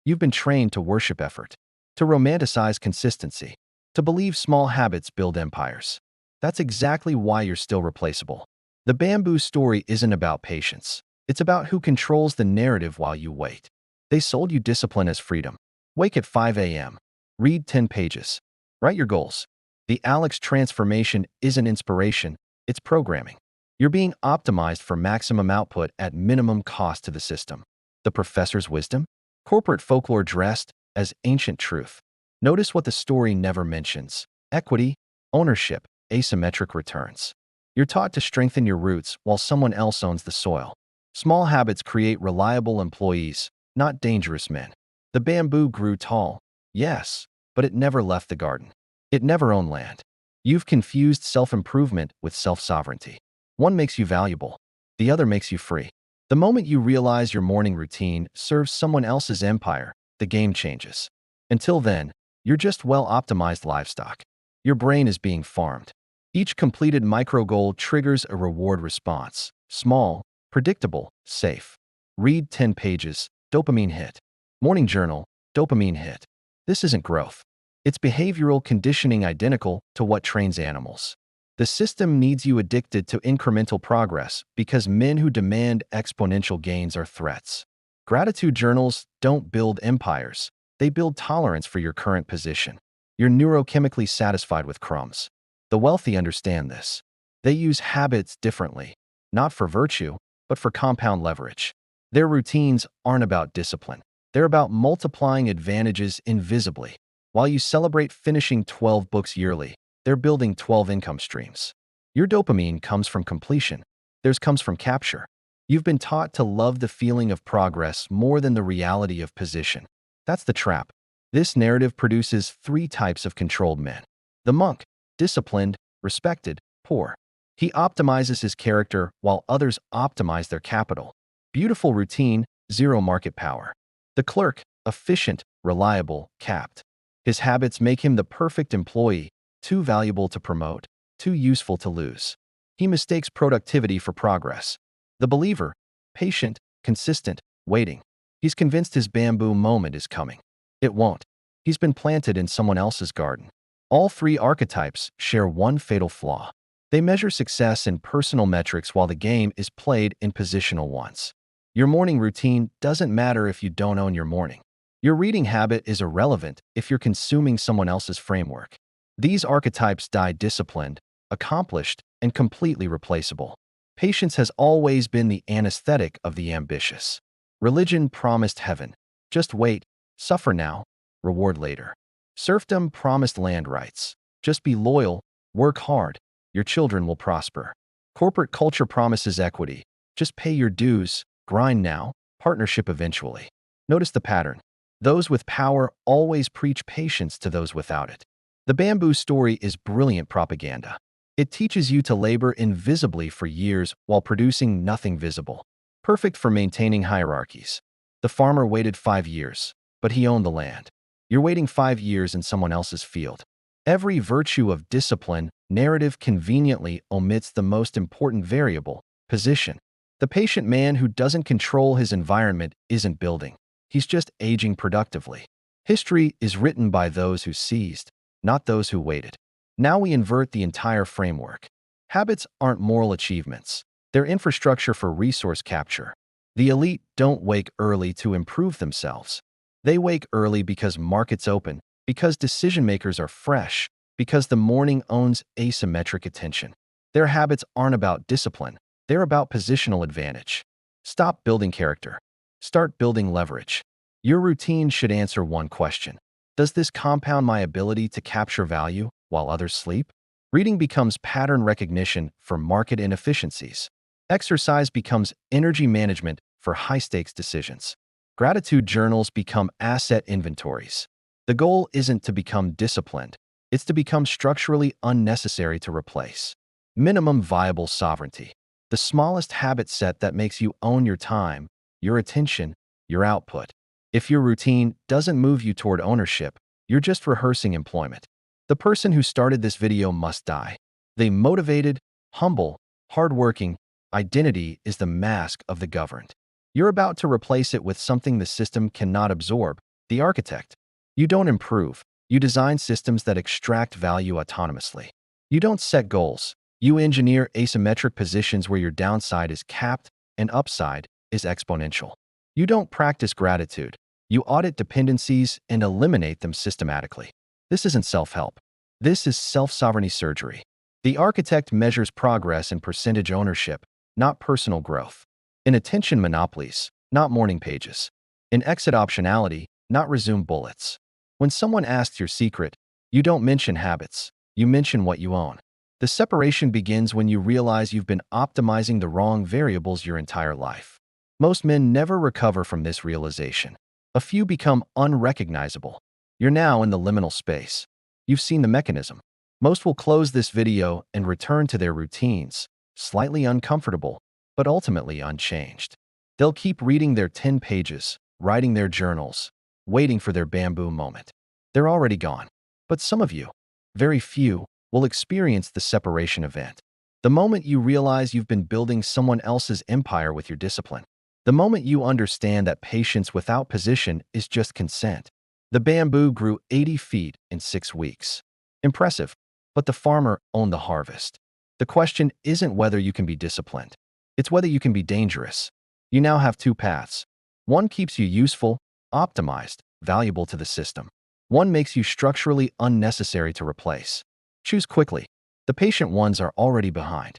You've been trained to worship effort, to romanticize consistency, to believe small habits build empires. That's exactly why you're still replaceable. The bamboo story isn't about patience. It's about who controls the narrative while you wait. They sold you discipline as freedom. Wake at 5 a.m. Read 10 pages. Write your goals. The Alex transformation isn't inspiration, it's programming. You're being optimized for maximum output at minimum cost to the system. The professor's wisdom? Corporate folklore dressed as ancient truth. Notice what the story never mentions: equity, ownership, asymmetric returns. You're taught to strengthen your roots while someone else owns the soil. Small habits create reliable employees, not dangerous men. The bamboo grew tall, yes, but it never left the garden. It never owned land. You've confused self-improvement with self-sovereignty. One makes you valuable, the other makes you free. The moment you realize your morning routine serves someone else's empire, the game changes. Until then, you're just well-optimized livestock. Your brain is being farmed. Each completed micro-goal triggers a reward response. Small, predictable, safe. Read 10 pages, dopamine hit. Morning journal, dopamine hit. This isn't growth. It's behavioral conditioning identical to what trains animals. The system needs you addicted to incremental progress because men who demand exponential gains are threats. Gratitude journals don't build empires. They build tolerance for your current position. You're neurochemically satisfied with crumbs. The wealthy understand this. They use habits differently, not for virtue, but for compound leverage. Their routines aren't about discipline. They're about multiplying advantages invisibly. While you celebrate finishing 12 books yearly, they're building 12 income streams. Your dopamine comes from completion. Theirs comes from capture. You've been taught to love the feeling of progress more than the reality of position. That's the trap. This narrative produces three types of controlled men. The monk, disciplined, respected, poor. He optimizes his character while others optimize their capital. Beautiful routine, zero market power. The clerk, efficient, reliable, capped. His habits make him the perfect employee, too valuable to promote, too useful to lose. He mistakes productivity for progress. The believer, patient, consistent, waiting. He's convinced his bamboo moment is coming. It won't. He's been planted in someone else's garden. All three archetypes share one fatal flaw. They measure success in personal metrics while the game is played in positional ones. Your morning routine doesn't matter if you don't own your morning. Your reading habit is irrelevant if you're consuming someone else's framework. These archetypes die disciplined, accomplished, and completely replaceable. Patience has always been the anesthetic of the ambitious. Religion promised heaven. Just wait, suffer now, reward later. Serfdom promised land rights. Just be loyal, work hard, your children will prosper. Corporate culture promises equity. Just pay your dues, grind now, partnership eventually. Notice the pattern. Those with power always preach patience to those without it. The bamboo story is brilliant propaganda. It teaches you to labor invisibly for years while producing nothing visible. Perfect for maintaining hierarchies. The farmer waited 5 years, but he owned the land. You're waiting 5 years in someone else's field. Every virtue of discipline narrative conveniently omits the most important variable, position. The patient man who doesn't control his environment isn't building. He's just aging productively. History is written by those who seized, not those who waited. Now we invert the entire framework. Habits aren't moral achievements. They're infrastructure for resource capture. The elite don't wake early to improve themselves. They wake early because markets open, because decision-makers are fresh, because the morning owns asymmetric attention. Their habits aren't about discipline. They're about positional advantage. Stop building character. Start building leverage. Your routine should answer one question. Does this compound my ability to capture value while others sleep? Reading becomes pattern recognition for market inefficiencies. Exercise becomes energy management for high-stakes decisions. Gratitude journals become asset inventories. The goal isn't to become disciplined. It's to become structurally unnecessary to replace. Minimum viable sovereignty. The smallest habit set that makes you own your time, your attention, your output. If your routine doesn't move you toward ownership, you're just rehearsing employment. The person who started this video must die. The motivated, humble, hardworking identity is the mask of the governed. You're about to replace it with something the system cannot absorb, The architect. You don't improve. You design systems that extract value autonomously. You don't set goals. You engineer asymmetric positions where your downside is capped and upside is exponential. You don't practice gratitude. You audit dependencies and eliminate them systematically. This isn't self-help. This is self-sovereignty surgery. The architect measures progress in percentage ownership, not personal growth. In attention monopolies, not morning pages. In exit optionality, not resume bullets. When someone asks your secret, you don't mention habits. You mention what you own. The separation begins when you realize you've been optimizing the wrong variables your entire life. Most men never recover from this realization. A few become unrecognizable. You're now in the liminal space. You've seen the mechanism. Most will close this video and return to their routines, slightly uncomfortable, but ultimately unchanged. They'll keep reading their 10 pages, writing their journals, waiting for their bamboo moment. They're already gone. But some of you, very few, will experience the separation event. The moment you realize you've been building someone else's empire with your discipline. The moment you understand that patience without position is just consent. The bamboo grew 80 feet in 6 weeks. Impressive, but the farmer owned the harvest. The question isn't whether you can be disciplined. It's whether you can be dangerous. You now have 2 paths. One keeps you useful, optimized, valuable to the system. One makes you structurally unnecessary to replace. Choose quickly. The patient ones are already behind.